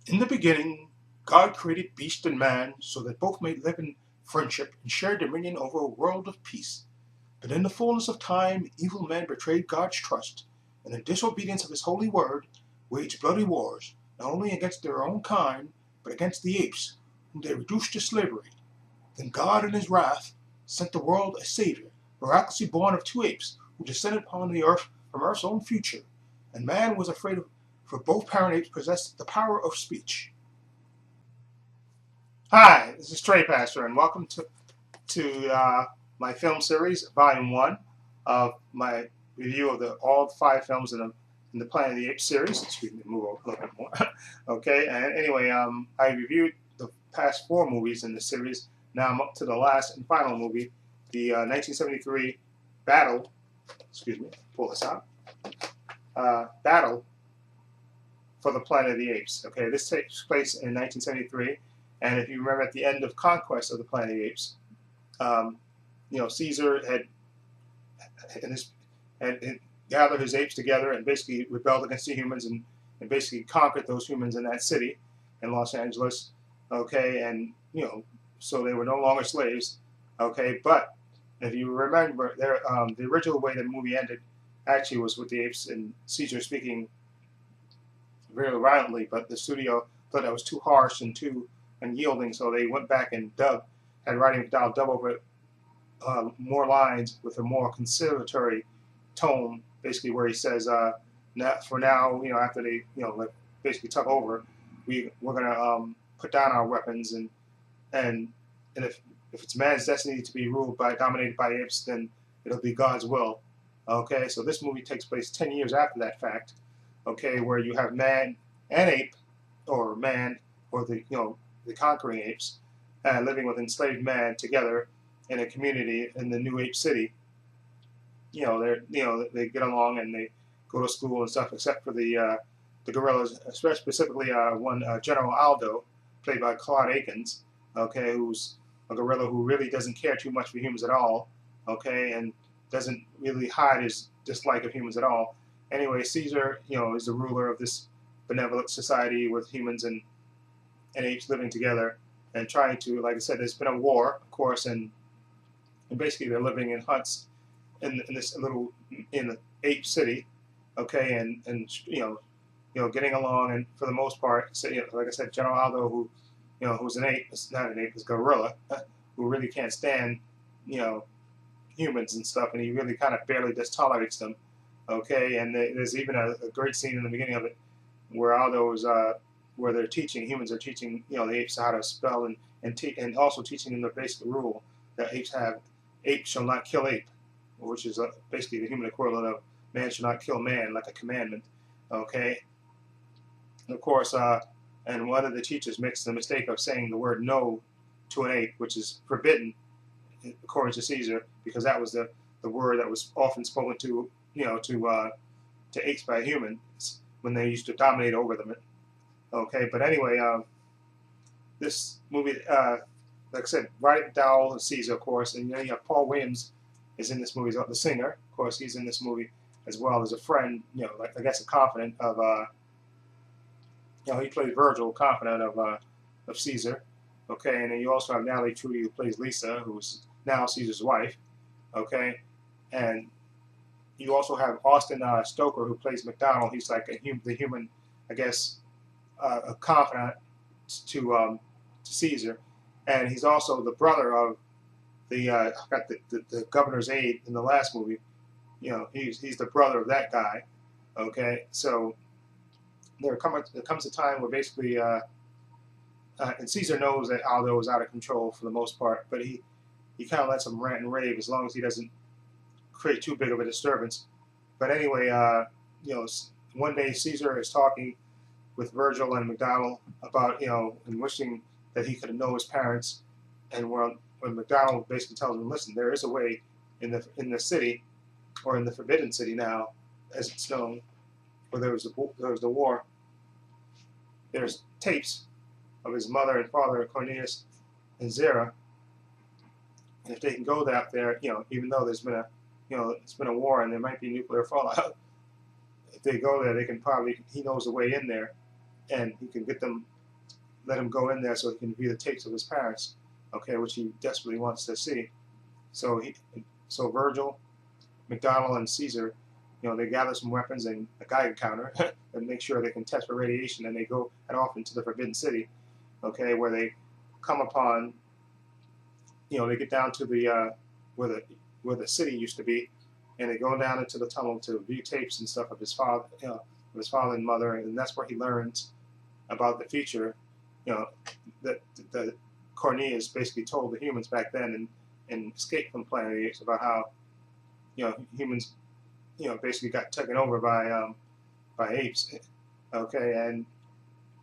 In the beginning, God created beast and man so that both may live in friendship and share dominion over a world of peace. But in the fullness of time, evil men betrayed God's trust, and in disobedience of his holy word, waged bloody wars, not only against their own kind, but against the apes, whom they reduced to slavery. Then God, in his wrath, sent the world a Savior, miraculously born of two apes, who descended upon the earth from Earth's own future. And man was afraid of, for both parent apes possessed the power of speech. Hi, this is Trey Pastor, and welcome to my film series, Volume 1 of my review of all five films in the Planet of the Apes series. Excuse me, move over a little bit more. Okay, and anyway, I reviewed the past four movies in the series. Now I'm up to the last and final movie, the 1973 Battle. Excuse me, pull this out. Battle for the Planet of the Apes. Okay, this takes place in 1973. And if you remember, at the end of Conquest of the Planet of the Apes, Caesar had gathered his apes together and basically rebelled against the humans and basically conquered those humans in that city in Los Angeles. Okay, and so they were no longer slaves. Okay, but if you remember, the original way the movie ended actually was with the apes and Caesar speaking very violently, but the studio thought that was too harsh and too unyielding, so they went back and had writing McDowell dub over more lines with a more conciliatory tone, basically where he says, for now, after they, basically took over, we're gonna put down our weapons and if it's man's destiny to be dominated by apes, then it'll be God's will. Okay, so this movie takes place 10 years after that fact. Okay, where you have man and ape, or man, or the conquering apes, living with enslaved man together in a community in the new ape city. They get along and they go to school and stuff, except for the gorillas, specifically one General Aldo, played by Claude Akins. Okay, who's a gorilla who really doesn't care too much for humans at all. Okay, and doesn't really hide his dislike of humans at all. Anyway, Caesar, is the ruler of this benevolent society with humans and apes living together and trying to, like I said, there's been a war, of course, and basically they're living in huts in this little ape city, okay, and getting along, and for the most part, so, like I said, General Aldo, who's an ape, it's not an ape, it's a gorilla, who really can't stand humans and stuff, and he really kind of barely just tolerates them. Okay, and there's even a great scene in the beginning of it where Aldo's where they're teaching humans are teaching the apes how to spell and also teaching them the basic rule that apes have: ape shall not kill ape, which is basically the human equivalent of man shall not kill man, like a commandment. Okay, and of course, and one of the teachers makes the mistake of saying the word no to an ape, which is forbidden according to Caesar, because that was the word that was often spoken to to apes by humans when they used to dominate over them. Okay, but anyway, this movie, like I said, Roddy McDowell and Caesar, of course, and you have Paul Williams is in this movie, the singer. Of course, he's in this movie as well as a friend, like I guess a confidant of, he plays Virgil, confidant of Caesar. Okay, and then you also have Natalie Trudy, who plays Lisa, who's now Caesar's wife. Okay, and you also have Austin Stoker, who plays McDonald. He's like the human, I guess, a confidant to Caesar, and he's also the brother of the governor's aide in the last movie. He's the brother of that guy. Okay, so there comes a time where basically, and Caesar knows that Aldo is out of control for the most part, but he kind of lets him rant and rave as long as he doesn't create too big of a disturbance. But anyway, one day Caesar is talking with Virgil and McDonald about, and wishing that he could know his parents. And when McDonald basically tells him, listen, there is a way in the city, or in the Forbidden City now, as it's known, where there was the war. There's tapes of his mother and father, Cornelius and Zara, and if they can go out there, even though there's been it's been a war and there might be nuclear fallout, if they go there, they can probably, he knows the way in there, and he can get them let him go in there so he can view the tapes of his parents, okay, which he desperately wants to see. So so Virgil, McDonald, and Caesar, they gather some weapons and a Geiger counter and make sure they can test for radiation, and they go and off into the Forbidden City, okay, where they come upon, they get down to the where the city used to be, and they go down into the tunnel to view tapes and stuff of his father, of his father and mother, and that's where he learns about the future, that the Cornelius basically told the humans back then and Escape from Planet of the Apes about how, humans, basically got taken over by apes, okay, and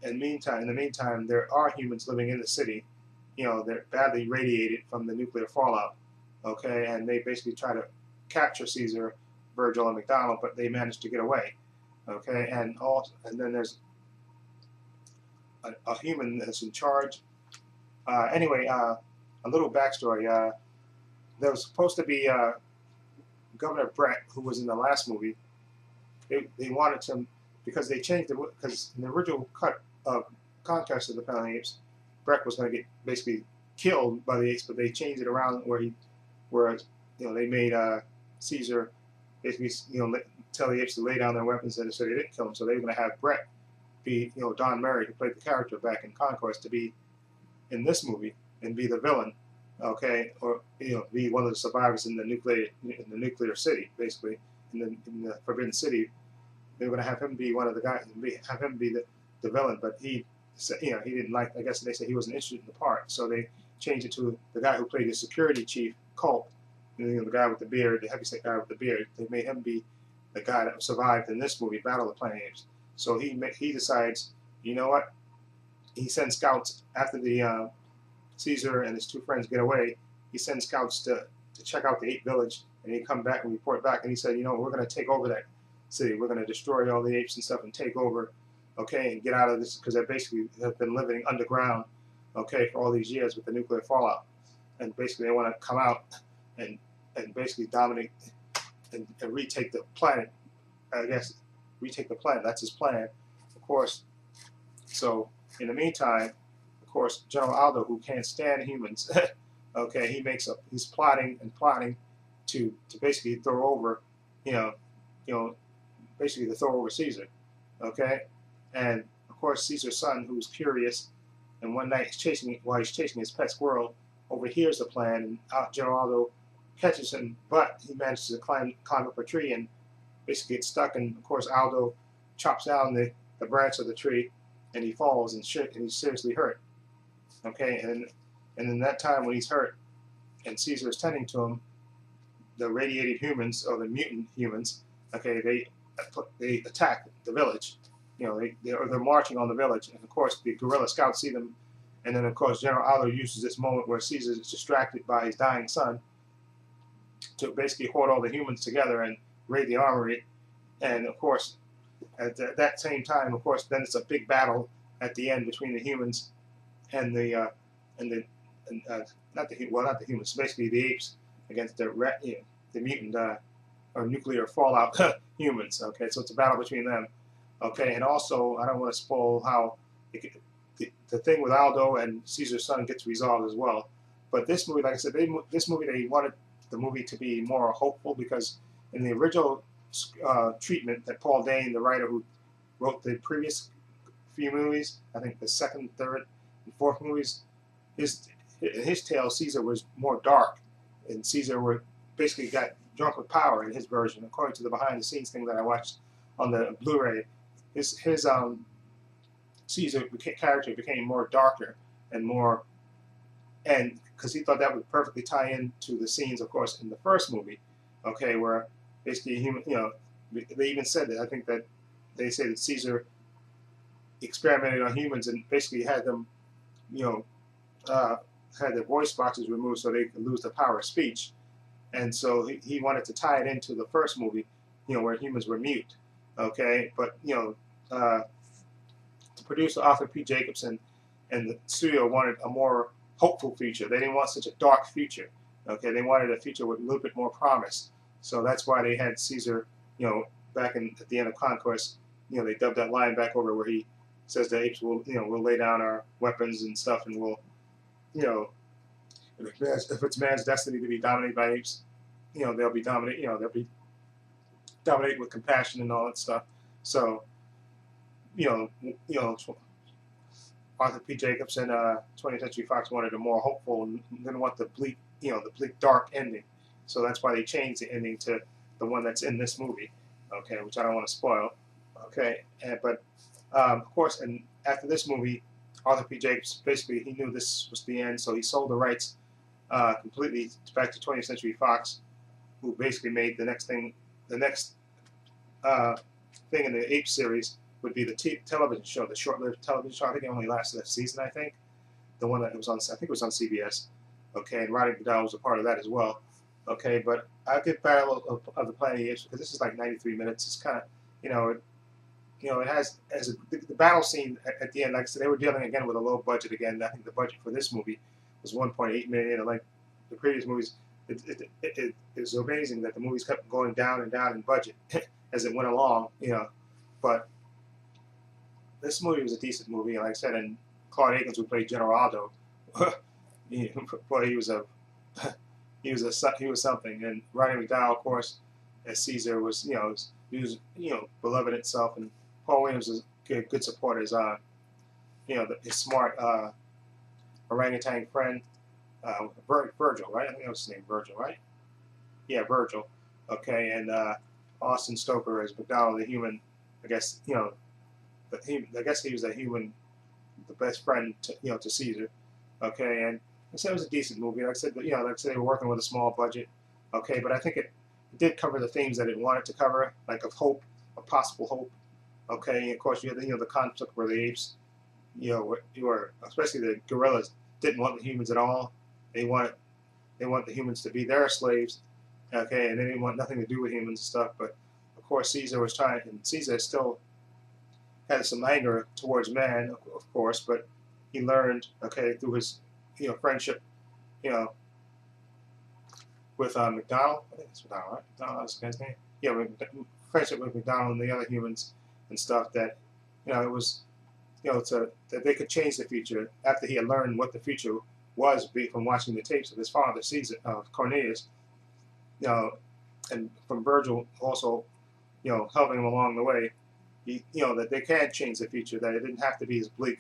in the meantime, there are humans living in the city, they're badly radiated from the nuclear fallout, okay, and they basically try to capture Caesar, Virgil, and McDonald, but they manage to get away, okay, and then there's a human that's in charge. Anyway, a little backstory. There was supposed to be Governor Brett, who was in the last movie. They wanted him because they changed it, because in the original cut of Conquest of the Planet of the Apes, Brett was going to get basically killed by the apes, but they changed it around where they made Caesar basically tell the apes to lay down their weapons, and so they didn't kill him. So they were going to have Brett be Don Merritt, who played the character back in Conquest, to be in this movie and be the villain, okay, or be one of the survivors in the nuclear city, basically in the Forbidden City. They were going to have him be one of the guys, have him be the villain, but he said, he didn't like. I guess they said he wasn't interested in the part, so they changed it to the guy who played the security chief, Culp, the guy with the beard, the heavyset guy with the beard. They made him be the guy that survived in this movie, Battle of the Planet of the Apes. So he decides, you know what? He sends scouts after the Caesar and his two friends get away. He sends scouts to check out the ape village, and he come back and report back, and he said, we're going to take over that city. We're going to destroy all the apes and stuff and take over, okay, and get out of this, because they basically have been living underground, okay, for all these years with the nuclear fallout, and basically they want to come out and basically dominate and retake the planet. I guess retake the planet. That's his plan, of course. So in the meantime, of course, General Aldo, who can't stand humans, okay, he's plotting to basically throw over, basically to throw over Caesar, okay, and of course Caesar's son, who's curious, and one night while he's chasing his pet squirrel, overhears the plan, and General Aldo catches him, but he manages to climb up a tree and basically gets stuck, and of course Aldo chops down the branch of the tree, and he falls and he's seriously hurt, okay, and in that time when he's hurt and Caesar is tending to him, the radiated humans, or the mutant humans, okay, they attack the village. They're marching on the village, and of course the guerrilla scouts see them, and then of course General Aldo uses this moment where Caesar is distracted by his dying son to basically hoard all the humans together and raid the armory, and of course at that same time, of course, then it's a big battle at the end between the humans and not the humans, basically the apes against the mutant or nuclear fallout humans. Okay, so it's a battle between them. Okay, and also I don't want to spoil how the thing with Aldo and Caesar's son gets resolved as well. But this movie, like I said, they wanted the movie to be more hopeful, because in the original treatment that Paul Dane, the writer who wrote the previous few movies, I think the second, third, and fourth movies, his tale, Caesar was more dark, and Caesar basically got drunk with power in his version, according to the behind-the-scenes thing that I watched on the Blu-ray. His Caesar character became more darker and more, and because he thought that would perfectly tie into the scenes, of course, in the first movie, okay, where basically they even said that, I think that they say that Caesar experimented on humans and basically had them, had their voice boxes removed so they could lose the power of speech. And so he wanted to tie it into the first movie, where humans were mute, okay? But, the producer, Arthur P. Jacobson, and the studio wanted a more hopeful future. They didn't want such a dark future, okay? They wanted a future with a little bit more promise. So that's why they had Caesar, back at the end of Conquest, they dubbed that line back over where he says the apes will, we'll lay down our weapons and stuff, and we'll, you know, if it's man's destiny to be dominated by apes, they'll be dominate, they'll be dominate with compassion and all that stuff. So, you know, you know, Arthur P. Jacobs and 20th Century Fox wanted a more hopeful and didn't want the bleak, the bleak dark ending. So that's why they changed the ending to the one that's in this movie, okay, which I don't want to spoil, okay. But of course, and after this movie, Arthur P. Jacobs basically he knew this was the end, so he sold the rights completely back to 20th Century Fox, who basically made the next thing, the next thing in the Apes series would be the television show, the short-lived television show. I think it only lasted a season. I think the one that it was on, I think it was on CBS. Okay, and Roddy McDowall was a part of that as well. Okay, but I give Battle of the Planet of the Apes because this is like 93 minutes. It's kind of, it has the battle scene at the end. Like I said, they were dealing again with a low budget again. I think the budget for this movie was 1.8 million. And like the previous movies, it was amazing that the movies kept going down and down in budget as it went along. But this movie was a decent movie, like I said, and Claude Akins, who played General Aldo, boy, he was something. And Roddy McDowall, of course, as Caesar was, he was beloved itself, and Paul Williams was a good support as his smart orangutan friend, Virgil, right? I think that was his name, Virgil, right? Yeah, Virgil. Okay, and Austin Stoker as McDowell, the human. I guess I guess he was a human, the best friend to Caesar. Okay, and I said it was a decent movie. Like I said, like I said, they were working with a small budget. Okay, but I think it did cover the themes that it wanted to cover, like of hope, of possible hope. Okay, and of course you had the conflict where the apes, were especially the gorillas didn't want the humans at all. They want the humans to be their slaves. Okay, and they didn't want nothing to do with humans and stuff. But of course Caesar was trying, and Caesar still had some anger towards man, of course, but he learned, okay, through his, friendship, with McDonald. I think it's McDonald, right? McDonald, that's the guy's name. Yeah, friendship with McDonald and the other humans and stuff. That, it was, that they could change the future after he had learned what the future was from watching the tapes of his father, Caesar, Cornelius. And from Virgil also, helping him along the way. That they can change the future, that it didn't have to be as bleak.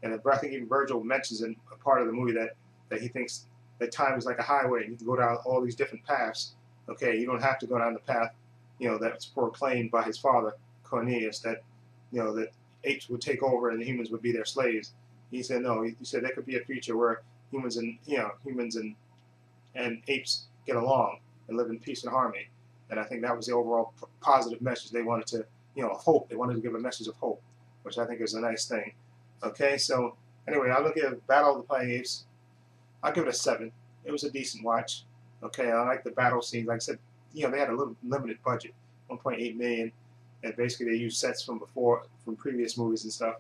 And I think even Virgil mentions in a part of the movie that he thinks that time is like a highway. You can go down all these different paths. Okay, you don't have to go down the path, that's proclaimed by his father, Cornelius, that, that apes would take over and the humans would be their slaves. He said no. He said there could be a future where humans and apes get along and live in peace and harmony. And I think that was the overall positive message they wanted to. Hope. They wanted to give a message of hope, which I think is a nice thing. Okay, so anyway, I'll look at Battle of the Planet of the Apes. I'll give it a 7. It was a decent watch. Okay, I like the battle scenes. Like I said, they had a little limited budget, 1.8 million, and basically they used sets from previous movies and stuff.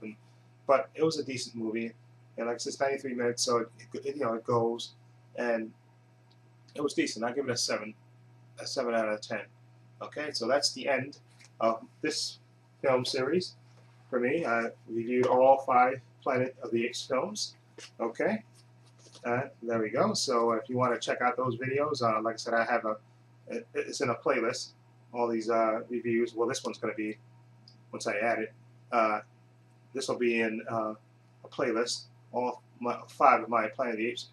But it was a decent movie, and like I said, it's 93 minutes, so it goes, and it was decent. I give it a 7 out of 10. Okay, so that's the end of this film series for me. I reviewed all 5 Planet of the Apes films. Okay, there we go. So if you want to check out those videos, like I said, I have it's in a playlist. All these reviews. Well, this one's going to be, once I add it, this will be in a playlist. All 5 of my Planet of the Apes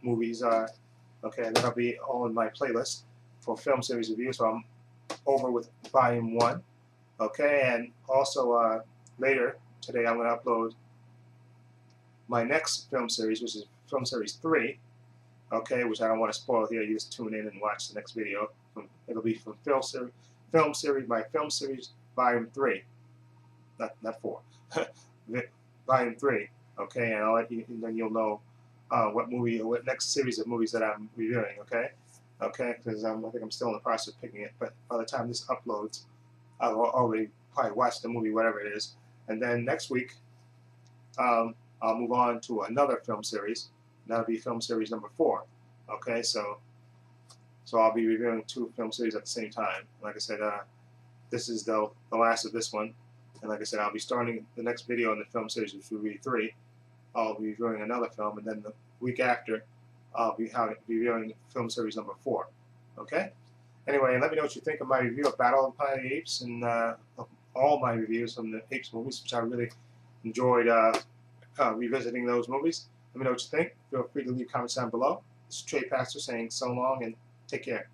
movies. Okay, and that'll be all in my playlist for film series reviews. So I'm over with volume 1. Okay, and also later today I'm going to upload my next film series, which is film series 3. Okay, which I don't want to spoil here. You just tune in and watch the next video. It'll be from my film series volume 3, not 4, volume 3. Okay, and I'll let you, and then you'll know what movie or what next series of movies that I'm reviewing. Okay, because I think I'm still in the process of picking it. But by the time this uploads, I'll already probably watch the movie, whatever it is. And then next week, I'll move on to another film series. That'll be film series number 4. Okay, so I'll be reviewing 2 film series at the same time. Like I said, this is the last of this one. And like I said, I'll be starting the next video in the film series, which will be 3. I'll be reviewing another film, and then the week after, I'll be reviewing film series number 4. Okay? Anyway, let me know what you think of my review of Battle of the Planet of the Apes, and of all my reviews from the Apes movies, which I really enjoyed revisiting those movies. Let me know what you think. Feel free to leave comments down below. This is Trey Pastor saying so long and take care.